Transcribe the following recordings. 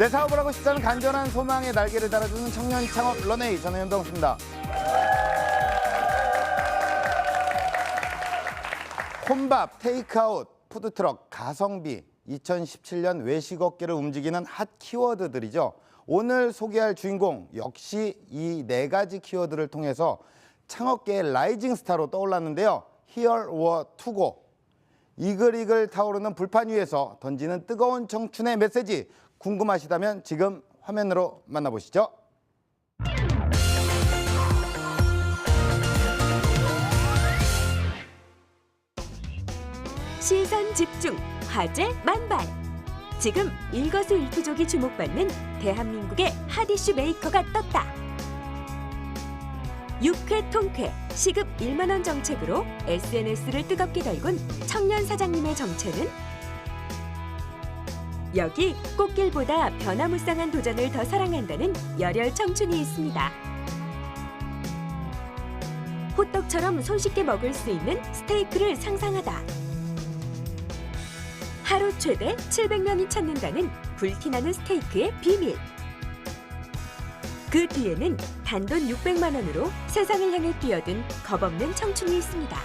내 사업을 하고 싶다는 간절한 소망에 날개를 달아주는 청년 창업 런웨이, 저는 연동수입니다. 혼밥, 테이크아웃, 푸드트럭, 가성비, 2017년 외식업계를 움직이는 핫 키워드들이죠. 오늘 소개할 주인공 역시 이 네 가지 키워드를 통해서 창업계의 라이징 스타로 떠올랐는데요. Here or to go. 이글이글 타오르는 불판 위에서 던지는 뜨거운 청춘의 메시지, 궁금하시다면 지금 화면으로 만나보시죠. 시선 집중, 화제 만발. 지금 일거수일투족이 주목받는 대한민국의 핫 이슈 메이커가 떴다. 육회 통쾌, 시급 1만 원 정책으로 SNS를 뜨겁게 달군 청년 사장님의 정체는? 여기 꽃길보다 변화무쌍한 도전을 더 사랑한다는 열혈 청춘이 있습니다. 호떡처럼 손쉽게 먹을 수 있는 스테이크를 상상하다. 하루 최대 700명이 찾는다는 불티나는 스테이크의 비밀. 그 뒤에는 단돈 600만 원으로 세상을 향해 뛰어든 겁없는 청춘이 있습니다.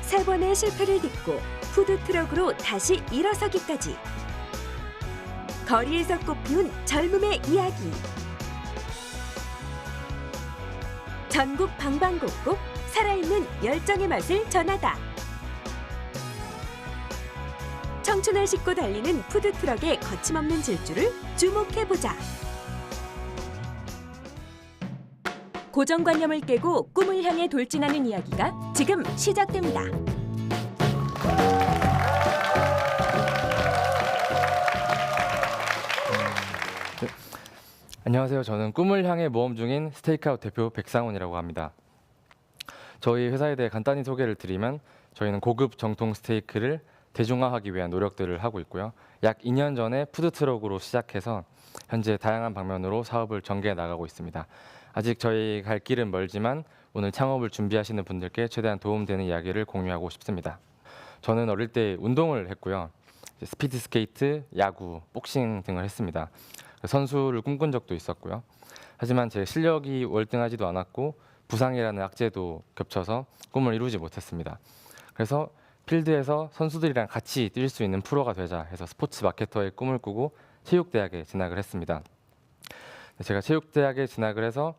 세 번의 실패를 딛고 푸드트럭으로 다시 일어서기까지. 거리에서 꽃피운 젊음의 이야기. 전국 방방곡곡 살아있는 열정의 맛을 전하다. 청춘을 싣고 달리는 푸드트럭의 거침없는 질주를 주목해보자. 고정관념을 깨고 꿈을 향해 돌진하는 이야기가 지금 시작됩니다. 안녕하세요. 저는 꿈을 향해 모험 중인 스테이크아웃 대표 백상훈이라고 합니다. 저희 회사에 대해 간단히 소개를 드리면 저희는 고급 정통 스테이크를 대중화하기 위한 노력들을 하고 있고요. 약 2년 전에 푸드트럭으로 시작해서 현재 다양한 방면으로 사업을 전개해 나가고 있습니다. 아직 저희 갈 길은 멀지만 오늘 창업을 준비하시는 분들께 최대한 도움되는 이야기를 공유하고 싶습니다. 저는 어릴 때 운동을 했고요. 스피드 스케이트, 야구, 복싱 등을 했습니다. 선수를 꿈꾼 적도 있었고요. 하지만 제 실력이 월등하지도 않았고 부상이라는 악재도 겹쳐서 꿈을 이루지 못했습니다. 그래서 필드에서 선수들이랑 같이 뛸 수 있는 프로가 되자 해서 스포츠 마케터의 꿈을 꾸고 체육대학에 진학을 했습니다. 제가 체육대학에 진학을 해서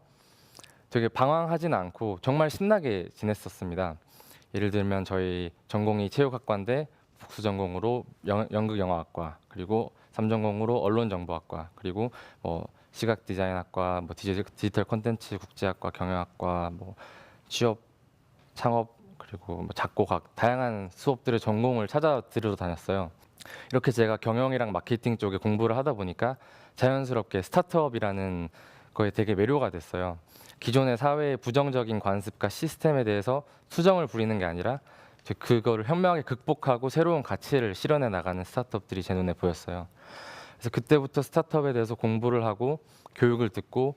되게 방황하진 않고 정말 신나게 지냈었습니다. 예를 들면 저희 전공이 체육학과인데 복수 전공으로 연극영화학과, 그리고 3전공으로 언론정보학과, 그리고 시각디자인학과, 디지털 콘텐츠 국제학과, 경영학과, 취업, 창업, 그리고 작곡학, 다양한 수업들의 전공을 찾아 들으러 다녔어요. 이렇게 제가 경영이랑 마케팅 쪽에 공부를 하다 보니까 자연스럽게 스타트업이라는 거에 되게 매료가 됐어요. 기존의 사회의 부정적인 관습과 시스템에 대해서 수정을 부리는 게 아니라 그거를 현명하게 극복하고 새로운 가치를 실현해 나가는 스타트업들이 제 눈에 보였어요. 그래서 그때부터 스타트업에 대해서 공부를 하고 교육을 듣고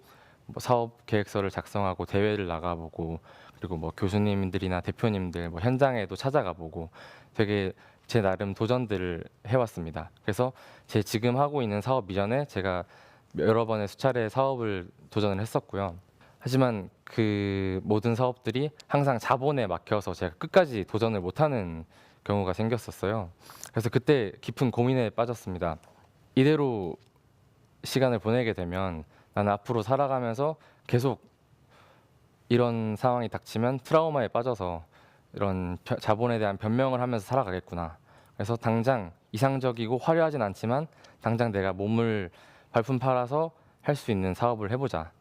사업 계획서를 작성하고 대회를 나가보고, 그리고 교수님들이나 대표님들 현장에도 찾아가 보고 되게 제 나름 도전들을 해왔습니다. 그래서 제 지금 하고 있는 사업 이전에 제가 여러 번의 수차례 사업을 도전을 했었고요. 하지만 그 모든 사업들이 항상 자본에 막혀서 제가 끝까지 도전을 못하는 경우가 생겼었어요. 그래서 그때 깊은 고민에 빠졌습니다. 이대로 시간을 보내게 되면 나는 앞으로 살아가면서 계속 이런 상황이 닥치면 트라우마에 빠져서 이런 자본에 대한 변명을 하면서 살아가겠구나. 그래서 당장 이상적이고 화려하진 않지만 당장 내가 몸을 발품 팔아서 할 수 있는 사업을 해보자.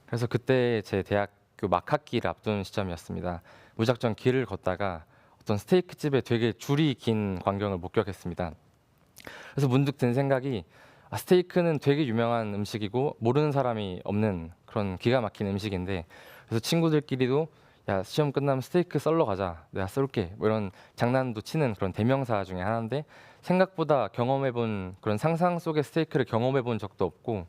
그래서 그때 제 대학교 막학기를 앞둔 시점이었습니다. 무작정 길을 걷다가 어떤 스테이크 집에 되게 줄이 긴 광경을 목격했습니다. 그래서 문득 든 생각이, 스테이크는 되게 유명한 음식이고 모르는 사람이 없는 그런 기가 막힌 음식인데, 그래서 친구들끼리도 야, 시험 끝나면 스테이크 썰러 가자, 내가 쏠게, 이런 장난도 치는 그런 대명사 중에 하나인데, 생각보다 경험해본 그런 상상 속의 스테이크를 경험해본 적도 없고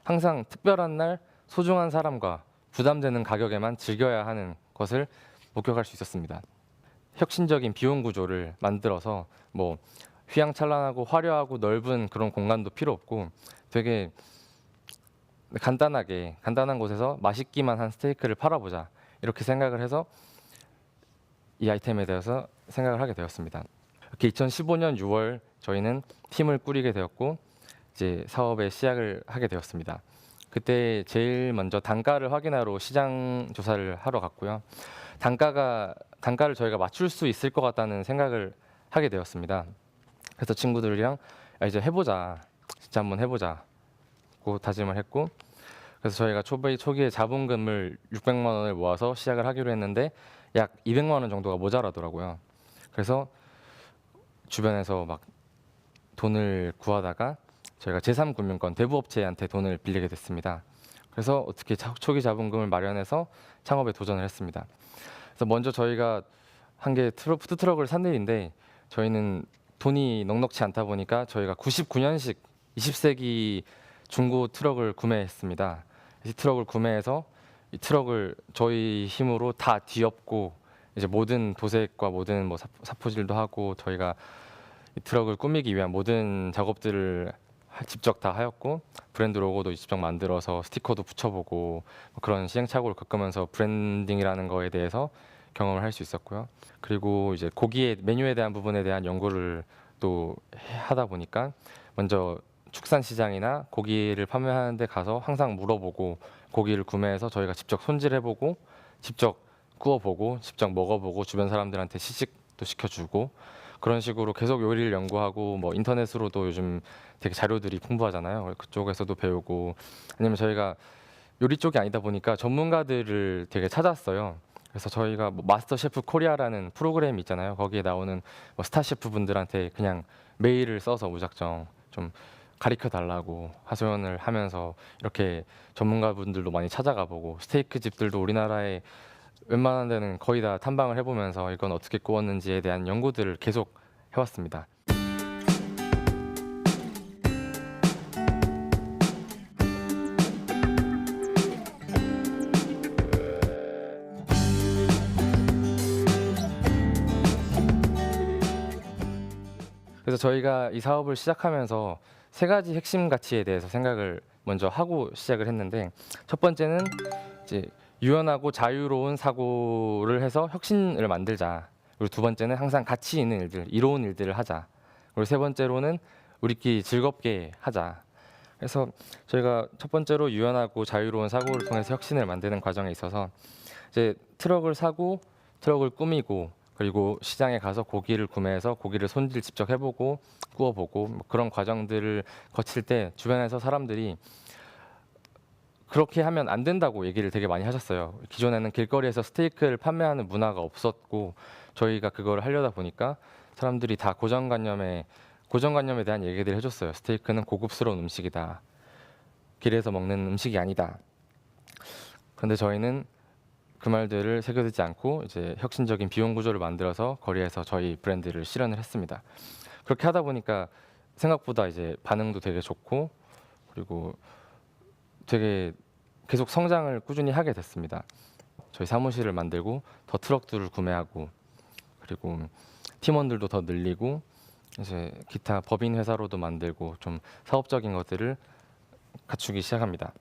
항상 특별한 날 소중한 사람과 부담되는 가격에만 즐겨야 하는 것을 목격할 수 있었습니다. 혁신적인 비용 구조를 만들어서 휘황찬란하고 화려하고 넓은 그런 공간도 필요 없고 되게 간단한 곳에서 맛있기만 한 스테이크를 팔아보자 이렇게 생각을 해서 이 아이템에 대해서 생각을 하게 되었습니다. 이렇게 2015년 6월 저희는 팀을 꾸리게 되었고 이제 사업의 시작을 하게 되었습니다. 그때 제일 먼저 단가를 확인하러 시장 조사를 하러 갔고요. 단가를 저희가 맞출 수 있을 것 같다는 생각을 하게 되었습니다. 그래서 친구들이랑 야, 이제 해보자, 진짜 한번 해보자고 다짐을 했고, 그래서 저희가 초기에 자본금을 600만 원을 모아서 시작을 하기로 했는데 약 200만 원 정도가 모자라더라고요. 그래서 주변에서 막 돈을 구하다가 저희가 제3금융권 대부업체한테 돈을 빌리게 됐습니다. 그래서 어떻게 초기 자본금을 마련해서 창업에 도전을 했습니다. 그래서 먼저 저희가 한 게 푸드트럭을 산 일인데 저희는 돈이 넉넉치 않다 보니까 저희가 99년식 20세기 중고 트럭을 구매했습니다. 이 트럭을 구매해서 이 트럭을 저희 힘으로 다 뒤엎고 이제 모든 도색과 모든 뭐 사포질도 하고 저희가 이 트럭을 꾸미기 위한 모든 작업들을 직접 다 하였고 브랜드 로고도 직접 만들어서 스티커도 붙여보고 뭐 그런 시행착오를 겪으면서 브랜딩이라는 거에 대해서 경험을 할 수 있었고요. 그리고 이제 고기의 메뉴에 대한 부분에 대한 연구를 또 하다 보니까 먼저 축산 시장이나 고기를 판매하는 데 가서 항상 물어보고 고기를 구매해서 저희가 직접 손질해보고 직접 구워보고 직접 먹어보고 주변 사람들한테 시식도 시켜주고 그런 식으로 계속 요리를 연구하고 뭐 인터넷으로도 요즘 되게 자료들이 풍부하잖아요. 그쪽에서도 배우고 아니면 저희가 요리 쪽이 아니다 보니까 전문가들을 되게 찾았어요. 그래서 저희가 뭐 마스터 셰프 코리아라는 프로그램이 있잖아요. 거기에 나오는 뭐 스타 셰프 분들한테 그냥 메일을 써서 무작정 좀 가르쳐 달라고 하소연을 하면서 이렇게 전문가분들도 많이 찾아가 보고 스테이크 집들도 우리나라에 웬만한 데는 거의 다 탐방을 해보면서 이건 어떻게 구웠는지에 대한 연구들을 계속 해왔습니다. 그래서 저희가 이 사업을 시작하면서 세 가지 핵심 가치에 대해서 생각을 먼저 하고 시작을 했는데 첫 번째는 이제 유연하고 자유로운 사고를 해서 혁신을 만들자. 그리고 두 번째는 항상 가치 있는 일들, 이로운 일들을 하자. 그리고 세 번째로는 우리끼리 즐겁게 하자. 그래서 저희가 첫 번째로 유연하고 자유로운 사고를 통해서 혁신을 만드는 과정에 있어서 이제 트럭을 사고 트럭을 꾸미고 그리고 시장에 가서 고기를 구매해서 고기를 손질 직접 해보고 구워보고 뭐 그런 과정들을 거칠 때 주변에서 사람들이 그렇게 하면 안 된다고 얘기를 되게 많이 하셨어요. 기존에는 길거리에서 스테이크를 판매하는 문화가 없었고 저희가 그걸 하려다 보니까 사람들이 다 고정관념에 대한 얘기들을 해줬어요. 스테이크는 고급스러운 음식이다. 길에서 먹는 음식이 아니다. 그런데 저희는 그 말들을 새겨듣지 않고 이제 혁신적인 비용 구조를 만들어서 거리에서 저희 브랜드를 실현을 했습니다. 그렇게 하다 보니까 생각보다 이제 반응도 되게 좋고 그리고 되게 계속 성장을 꾸준히 하게 됐습니다. 저희 사무실을 만들고 더 트럭들을 구매하고 그리고 팀원들도 더 늘리고 이제 기타 법인 회사로도 만들고 좀 사업적인 것들을 갖추기 시작합니다.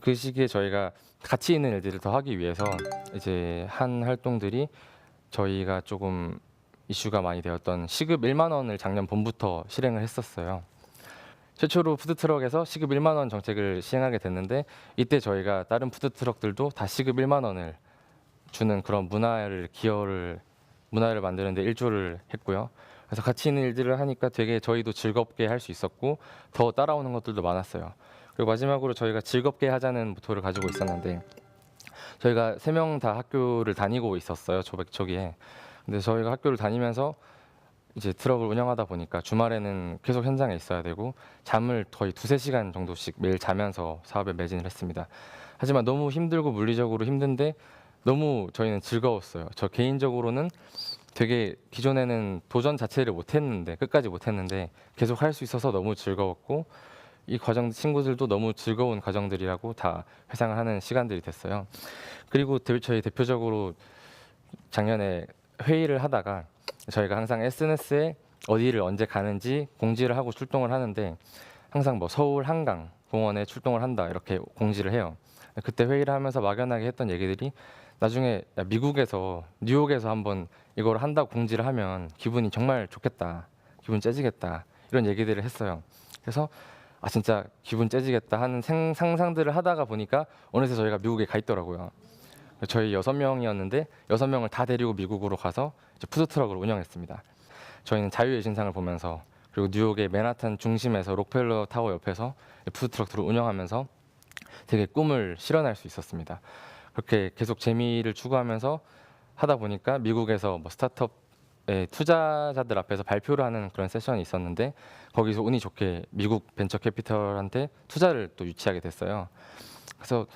그 시기에 저희가 가치 있는 일들을 더 하기 위해서 이제 한 활동들이 저희가 조금 이슈가 많이 되었던 시급 1만 원을 작년 봄부터 실행을 했었어요. 최초로 푸드트럭에서 시급 1만 원 정책을 시행하게 됐는데 이때 저희가 다른 푸드트럭들도 다 시급 1만 원을 주는 그런 문화를 만드는 데 일조를 했고요. 그래서 가치 있는 일들을 하니까 되게 저희도 즐겁게 할 수 있었고 더 따라오는 것들도 많았어요. 그리고 마지막으로 저희가 즐겁게 하자는 모토를 가지고 있었는데 저희가 3명 다 학교를 다니고 있었어요. 초기에. 근데 저희가 학교를 다니면서 이제 트럭을 운영하다 보니까 주말에는 계속 현장에 있어야 되고 잠을 거의 2-3시간 정도씩 매일 자면서 사업에 매진을 했습니다. 하지만 너무 힘들고 물리적으로 힘든데 너무 저희는 즐거웠어요. 저 개인적으로는 되게 기존에는 도전 자체를 끝까지 못했는데 계속 할 수 있어서 너무 즐거웠고 이 과정 친구들도 너무 즐거운 과정들이라고 다 회상을 하는 시간들이 됐어요. 그리고 저희 대표적으로 작년에 회의를 하다가 저희가 항상 SNS에 어디를 언제 가는지 공지를 하고 출동을 하는데 항상 뭐 서울 한강 공원에 출동을 한다 이렇게 공지를 해요. 그때 회의를 하면서 막연하게 했던 얘기들이 나중에 야, 미국에서 뉴욕에서 한번 이걸 한다고 공지를 하면 기분이 정말 좋겠다, 기분 째지겠다 이런 얘기들을 했어요. 그래서 아 진짜 기분 째지겠다 하는 상상들을 하다가 보니까 어느새 저희가 미국에 가 있더라고요. 저희 6명이었는데 6명을 다 데리고 미국으로 가서 이제 푸드트럭을 운영했습니다. 저희는 자유의 신상을 보면서 그리고 뉴욕의 맨하탄 중심에서 록펠러 타워 옆에서 푸드트럭들을 운영하면서 되게 꿈을 실현할 수 있었습니다. 그렇게 계속 재미를 추구하면서 하다 보니까 미국에서 뭐 스타트업의 투자자들 앞에서 발표를 하는 그런 세션이 있었는데 거기서 운이 좋게 미국 벤처 캐피털한테 투자를 또 유치하게 됐어요. 그래서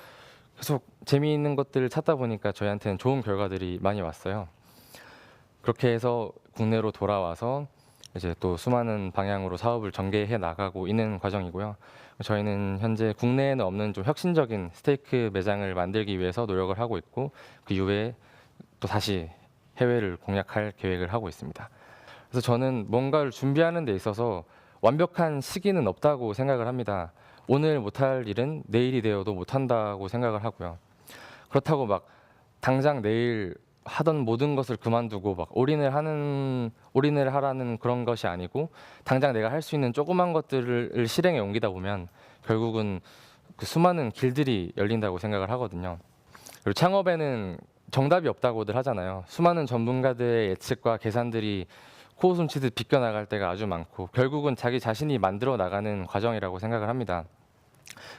계속 재미있는 것들을 찾다 보니까 저희한테는 좋은 결과들이 많이 왔어요. 그렇게 해서 국내로 돌아와서 이제 또 수많은 방향으로 사업을 전개해 나가고 있는 과정이고요. 저희는 현재 국내에는 없는 좀 혁신적인 스테이크 매장을 만들기 위해서 노력을 하고 있고 그 이후에 또 다시 해외를 공략할 계획을 하고 있습니다. 그래서 저는 뭔가를 준비하는 데 있어서 완벽한 시기는 없다고 생각을 합니다. 오늘 못할 일은 내일이 되어도 못한다고 생각을 하고요. 그렇다고 막 당장 내일 하던 모든 것을 그만두고 막 올인을 하라는 그런 것이 아니고 당장 내가 할 수 있는 조그만 것들을 실행에 옮기다 보면 결국은 그 수많은 길들이 열린다고 생각을 하거든요. 그리고 창업에는 정답이 없다고들 하잖아요. 수많은 전문가들의 예측과 계산들이 코웃음 치듯 비껴나갈 때가 아주 많고 결국은 자기 자신이 만들어 나가는 과정이라고 생각을 합니다.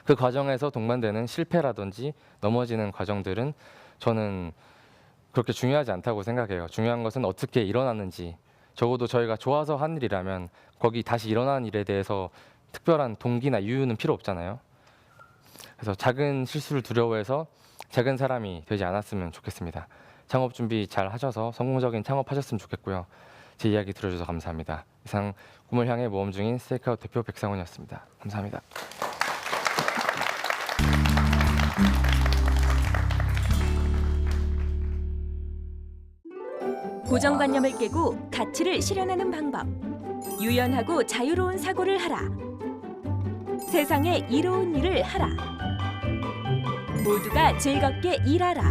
그 과정에서 동반되는 실패라든지 넘어지는 과정들은 저는 그렇게 중요하지 않다고 생각해요. 중요한 것은 어떻게 일어났는지, 적어도 저희가 좋아서 한 일이라면 거기 다시 일어난 일에 대해서 특별한 동기나 이유는 필요 없잖아요. 그래서 작은 실수를 두려워해서 작은 사람이 되지 않았으면 좋겠습니다. 창업 준비 잘 하셔서 성공적인 창업하셨으면 좋겠고요. 제 이야기 들어주셔서 감사합니다. 이상 꿈을 향해 모험 중인 스테이크아웃 대표 백상훈이었습니다. 감사합니다. 고정관념을 깨고 가치를 실현하는 방법. 유연하고 자유로운 사고를 하라. 세상에 이로운 일을 하라. 모두가 즐겁게 일하라.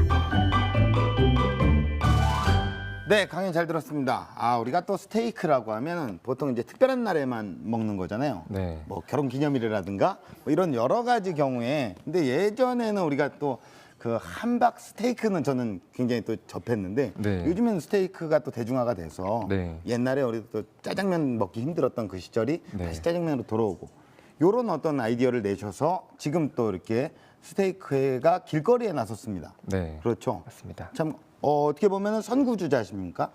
네, 강연 잘 들었습니다. 우리가 또 스테이크라고 하면 보통 이제 특별한 날에만 먹는 거잖아요. 네. 뭐 결혼 기념일이라든가 뭐 이런 여러 가지 경우에. 근데 예전에는 우리가 또 그 함박 스테이크는 저는 굉장히 또 접했는데 네. 요즘에는 스테이크가 또 대중화가 돼서 네. 옛날에 우리도 또 짜장면 먹기 힘들었던 그 시절이 네. 다시 짜장면으로 돌아오고 요런 어떤 아이디어를 내셔서 지금 또 이렇게 스테이크가 길거리에 나섰습니다. 네. 그렇죠. 맞습니다. 참 어떻게 보면 선구주자십니까?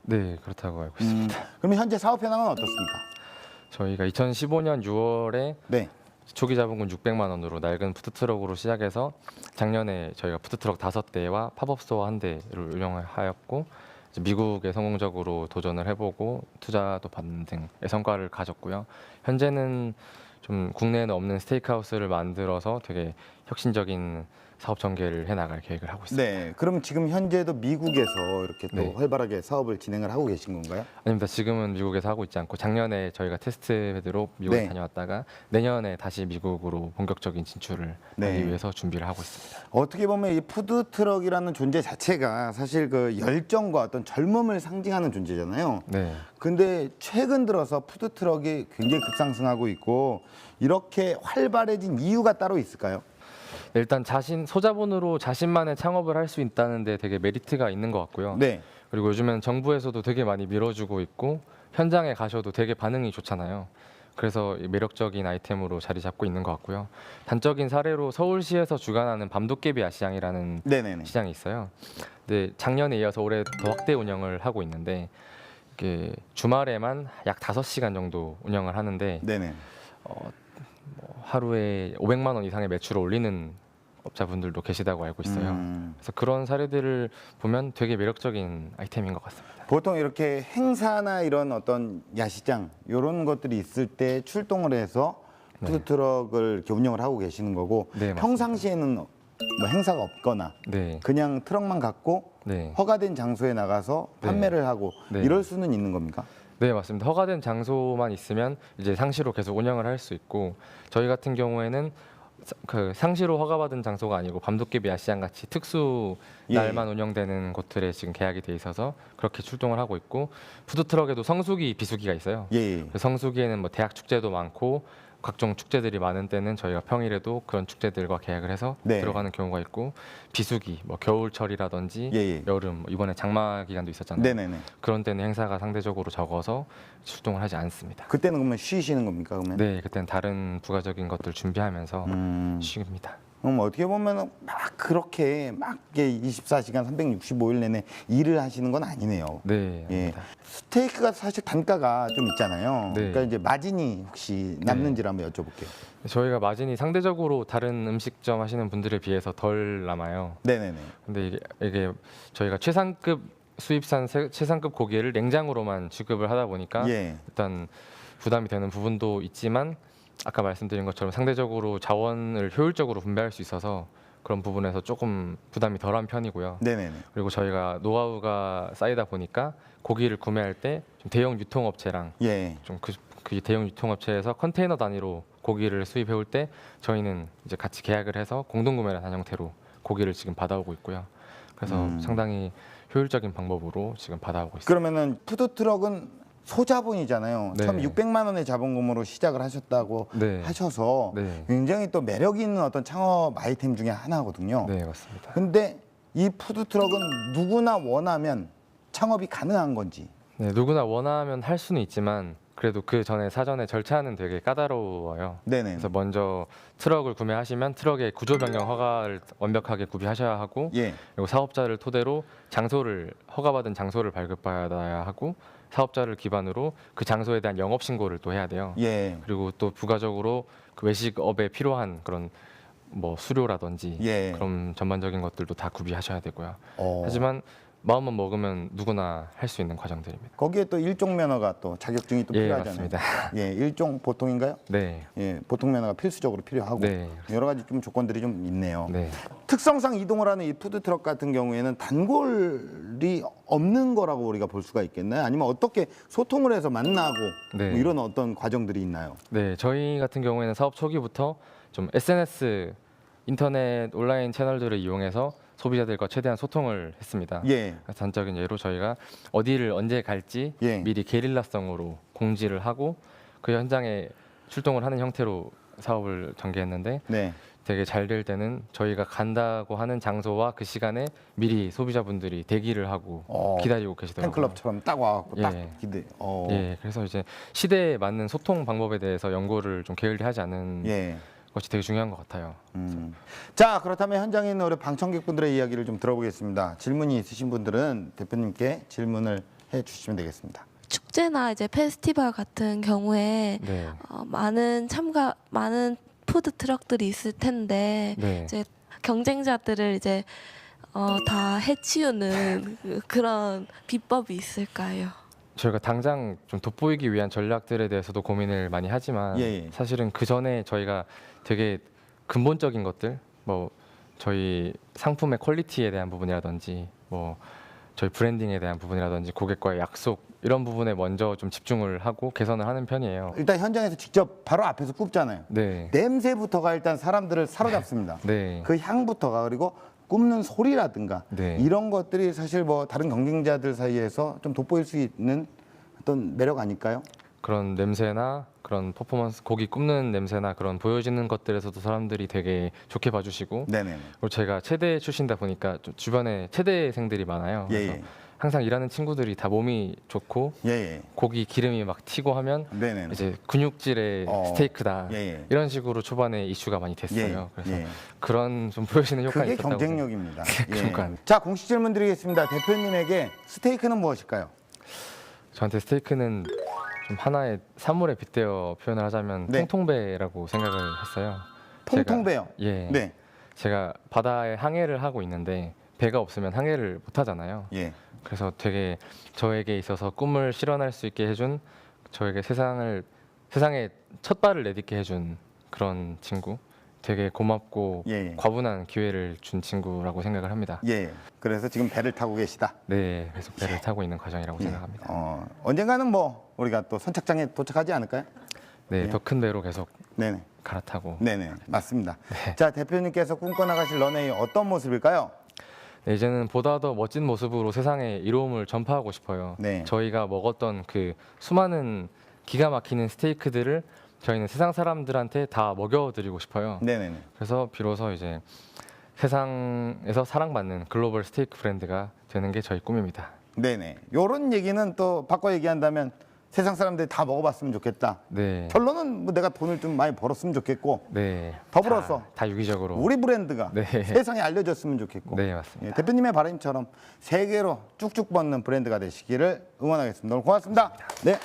네, 그렇다고 알고 있습니다. 그러면 현재 사업 현황은 어떻습니까? 저희가 2015년 6월에 네. 초기 자본금 600만 원으로 낡은 푸드트럭으로 시작해서 작년에 저희가 푸드트럭 5대와 팝업스토어 1대를 운영하였고 이제 미국에 성공적으로 도전을 해보고 투자도 받는 등의 성과를 가졌고요. 현재는 좀 국내에는 없는 스테이크하우스를 만들어서 되게 혁신적인 사업 전개를 해나갈 계획을 하고 있습니다. 네. 그럼 지금 현재도 미국에서 이렇게 또 네. 활발하게 사업을 진행을 하고 계신 건가요? 아닙니다. 지금은 미국에서 하고 있지 않고 작년에 저희가 테스트로 미국에 네. 다녀왔다가 내년에 다시 미국으로 본격적인 진출을 네. 하기 위해서 준비를 하고 있습니다. 어떻게 보면 이 푸드트럭이라는 존재 자체가 사실 그 열정과 어떤 젊음을 상징하는 존재잖아요. 네. 근데 최근 들어서 푸드트럭이 굉장히 급상승하고 있고 이렇게 활발해진 이유가 따로 있을까요? 일단 소자본으로 자신만의 창업을 할 수 있다는 데 되게 메리트가 있는 것 같고요. 네. 그리고 요즘엔 정부에서도 되게 많이 밀어주고 있고 현장에 가셔도 되게 반응이 좋잖아요. 그래서 매력적인 아이템으로 자리 잡고 있는 것 같고요. 단적인 사례로 서울시에서 주관하는 밤도깨비 야시장이라는 네네네. 시장이 있어요. 근데 작년에 이어서 올해 더 확대 운영을 하고 있는데 이게 주말에만 약 5시간 정도 운영을 하는데 네네. 하루에 500만 원 이상의 매출을 올리는 업자분들도 계시다고 알고 있어요. 그래서 그런 사례들을 보면 되게 매력적인 아이템인 것 같습니다. 보통 이렇게 행사나 이런 어떤 야시장 이런 것들이 있을 때 출동을 해서 네. 푸드트럭을 이렇게 운영을 하고 계시는 거고 네, 맞습니다. 평상시에는 뭐 행사가 없거나 네, 그냥 트럭만 갖고 네. 허가된 장소에 나가서 네. 판매를 하고 네. 이럴 수는 있는 겁니까? 네, 맞습니다. 허가된 장소만 있으면 이제 상시로 계속 운영을 할 수 있고 저희 같은 경우에는 그 상시로 허가받은 장소가 아니고 밤도깨비 야시장 같이 특수 예. 날만 운영되는 곳들에 지금 계약이 돼 있어서 그렇게 출동을 하고 있고 푸드트럭에도 성수기, 비수기가 있어요. 예. 그 성수기에는 뭐 대학 축제도 많고 각종 축제들이 많은 때는 저희가 평일에도 그런 축제들과 계약을 해서 네. 들어가는 경우가 있고 비수기, 뭐 겨울철이라든지 예. 여름, 뭐 이번에 장마 기간도 있었잖아요. 네네네. 그런 때는 행사가 상대적으로 적어서 출동을 하지 않습니다. 그때는 그러면 쉬시는 겁니까 그러면? 네, 그때는 다른 부가적인 것들 준비하면서 쉽니다. 그럼 어떻게 보면 막 그렇게 막 이게 24시간 365일 내내 일을 하시는 건 아니네요. 네, 예. 아닙니다. 스테이크가 사실 단가가 좀 있잖아요. 네. 그러니까 이제 마진이 혹시 남는지를 한번 여쭤볼게요. 저희가 마진이 상대적으로 다른 음식점 하시는 분들에 비해서 덜 남아요. 네네네. 근데 이게 저희가 최상급 수입산 최상급 고기를 냉장으로만 취급을 하다 보니까 예. 일단 부담이 되는 부분도 있지만 아까 말씀드린 것처럼 상대적으로 자원을 효율적으로 분배할 수 있어서 그런 부분에서 조금 부담이 덜한 편이고요. 네네네. 그리고 저희가 노하우가 쌓이다 보니까 고기를 구매할 때 좀 대형 유통업체랑 예. 좀 그 대형 유통업체에서 컨테이너 단위로 고기를 수입해 올 때 저희는 이제 같이 계약을 해서 공동 구매를 한 형태로 고기를 지금 받아오고 있고요. 그래서 상당히 효율적인 방법으로 지금 받아오고 있습니다. 그러면은 푸드트럭은 소자본이잖아요. 네. 처음 600만 원의 자본금으로 시작을 하셨다고 네. 하셔서 네. 굉장히 또 매력 있는 어떤 창업 아이템 중에 하나거든요. 네, 맞습니다. 근데 이 푸드트럭은 누구나 원하면 창업이 가능한 건지. 네, 누구나 원하면 할 수는 있지만 그래도 그 전에 사전에 절차는 되게 까다로워요. 네네. 그래서 먼저 트럭을 구매하시면 트럭의 구조 변경 허가를 완벽하게 구비하셔야 하고 예. 그리고 사업자를 토대로 장소를 허가받은 장소를 발급받아야 하고 사업자를 기반으로 그 장소에 대한 영업 신고를 또 해야 돼요. 예. 그리고 또 부가적으로 그 외식업에 필요한 그런 뭐 수료라든지 예. 그런 전반적인 것들도 다 구비하셔야 되고요. 어. 하지만 마음만 먹으면 누구나 할 수 있는 과정들입니다. 거기에 또 일종 면허가 또 자격증이 또 예, 필요하잖아요. 맞습니다. 예, 일종 보통인가요? 네, 예, 보통 면허가 필수적으로 필요하고 네, 여러 가지 좀 조건들이 좀 있네요. 네. 특성상 이동을 하는 이 푸드트럭 같은 경우에는 단골이 없는 거라고 우리가 볼 수가 있겠나요? 아니면 어떻게 소통을 해서 만나고 네. 뭐 이런 어떤 과정들이 있나요? 네, 저희 같은 경우에는 사업 초기부터 좀 SNS, 인터넷 온라인 채널들을 이용해서 소비자들과 최대한 소통을 했습니다. 예, 단적인 예로 저희가 어디를 언제 갈지 예. 미리 게릴라성으로 공지를 하고 그 현장에 출동을 하는 형태로 사업을 전개했는데 네, 되게 잘 될 때는 저희가 간다고 하는 장소와 그 시간에 미리 소비자분들이 대기를 하고 기다리고 계시더라고요. 팬클럽처럼 딱 와갖고 딱 예. 기대. 예, 그래서 이제 시대에 맞는 소통 방법에 대해서 연구를 좀 게을리하지 않은 예. 것이 되게 중요한 것 같아요. 자, 그렇다면 현장에 있는 우리 방청객분들의 이야기를 좀 들어보겠습니다. 질문이 있으신 분들은 대표님께 질문을 해주시면 되겠습니다. 축제나 이제 페스티벌 같은 경우에 네, 많은 푸드 트럭들이 있을 텐데 네. 이제 경쟁자들을 이제 다 해치우는 그런 비법이 있을까요? 저희가 당장 좀 돋보이기 위한 전략들에 대해서도 고민을 많이 하지만 예. 사실은 그 전에 저희가 되게 근본적인 것들, 뭐 저희 상품의 퀄리티에 대한 부분이라든지, 뭐 저희 브랜딩에 대한 부분이라든지, 고객과의 약속 이런 부분에 먼저 좀 집중을 하고 개선을 하는 편이에요. 일단 현장에서 직접 바로 앞에서 굽잖아요. 네, 냄새부터가 일단 사람들을 사로잡습니다. 네, 그 향부터가 그리고 굽는 소리라든가 네. 이런 것들이 사실 뭐 다른 경쟁자들 사이에서 좀 돋보일 수 있는 어떤 매력 아닐까요? 그런 냄새나 그런 퍼포먼스, 고기 굽는 냄새나 그런 보여지는 것들에서도 사람들이 되게 좋게 봐주시고 네네. 그리고 제가 체대 출신이다 보니까 좀 주변에 체대생들이 많아요. 그래서 예예. 항상 일하는 친구들이 다 몸이 좋고 예예. 고기 기름이 막 튀고 하면 네네. 이제 근육질의 스테이크다 예예. 이런 식으로 초반에 이슈가 많이 됐어요. 그래서 예. 그런 좀 보여지는 효과가 그게 있었다고 경쟁력입니다. 그러니까요. 자, 공식 질문 드리겠습니다. 대표님에게 스테이크는 무엇일까요? 저한테 스테이크는 좀 하나의 사물에 빗대어 표현을 하자면 네. 통통배라고 생각을 했어요. 통통배요. 예. 네. 제가 바다에 항해를 하고 있는데 배가 없으면 항해를 못 하잖아요. 예. 그래서 되게 저에게 있어서 꿈을 실현할 수 있게 해준 저에게 세상에 첫 발을 내딛게 해준 그런 친구. 되게 고맙고 예. 과분한 기회를 준 친구라고 생각을 합니다. 예. 그래서 지금 배를 타고 계시다. 네, 계속 배를 타고 있는 과정이라고 생각합니다. 언젠가는 뭐 우리가 또 선착장에 도착하지 않을까요? 네, 예. 더 큰 배로 계속 네네. 갈아타고. 네네. 맞습니다. 네. 자, 대표님께서 꿈꿔나가실 런웨이 어떤 모습일까요? 네, 이제는 보다 더 멋진 모습으로 세상에 이로움을 전파하고 싶어요. 네. 저희가 먹었던 그 수많은 기가 막히는 스테이크들을 저희는 세상 사람들한테 다 먹여드리고 싶어요. 네네네. 그래서 비로소 이제 세상에서 사랑받는 글로벌 스테이크 브랜드가 되는 게 저희 꿈입니다. 네네. 요런 얘기는 또 바꿔 얘기한다면 세상 사람들이 다 먹어봤으면 좋겠다. 네, 결론은 뭐 내가 돈을 좀 많이 벌었으면 좋겠고 네. 더불어서 다 유기적으로. 우리 브랜드가 네. 세상에 알려졌으면 좋겠고 네, 맞습니다. 예, 대표님의 바람처럼 세계로 쭉쭉 뻗는 브랜드가 되시기를 응원하겠습니다. 오늘 고맙습니다. 네.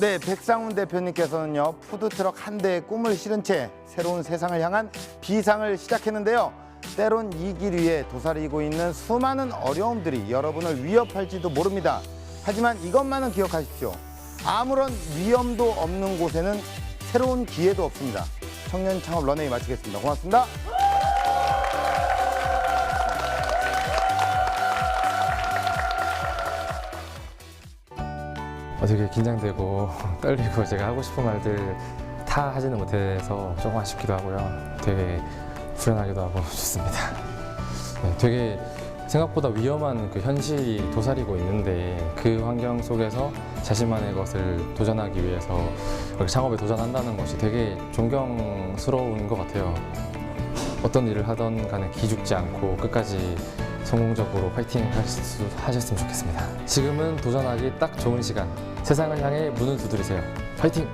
네, 백상훈 대표님께서는요, 푸드트럭 한 대의 꿈을 실은 채 새로운 세상을 향한 비상을 시작했는데요. 때론 이 길 위에 도사리고 있는 수많은 어려움들이 여러분을 위협할지도 모릅니다. 하지만 이것만은 기억하십시오. 아무런 위험도 없는 곳에는 새로운 기회도 없습니다. 청년 창업 런웨이 마치겠습니다. 고맙습니다. 되게 긴장되고 떨리고 제가 하고 싶은 말들 다 하지는 못해서 조금 아쉽기도 하고요. 되게 불안하기도 하고 좋습니다. 네, 되게 생각보다 위험한 그 현실이 도사리고 있는데 그 환경 속에서 자신만의 것을 도전하기 위해서 이렇게 창업에 도전한다는 것이 되게 존경스러운 것 같아요. 어떤 일을 하던 간에 기죽지 않고 끝까지 성공적으로 파이팅 하셨으면 좋겠습니다. 지금은 도전하기 딱 좋은 시간. 세상을 향해 문을 두드리세요. 파이팅!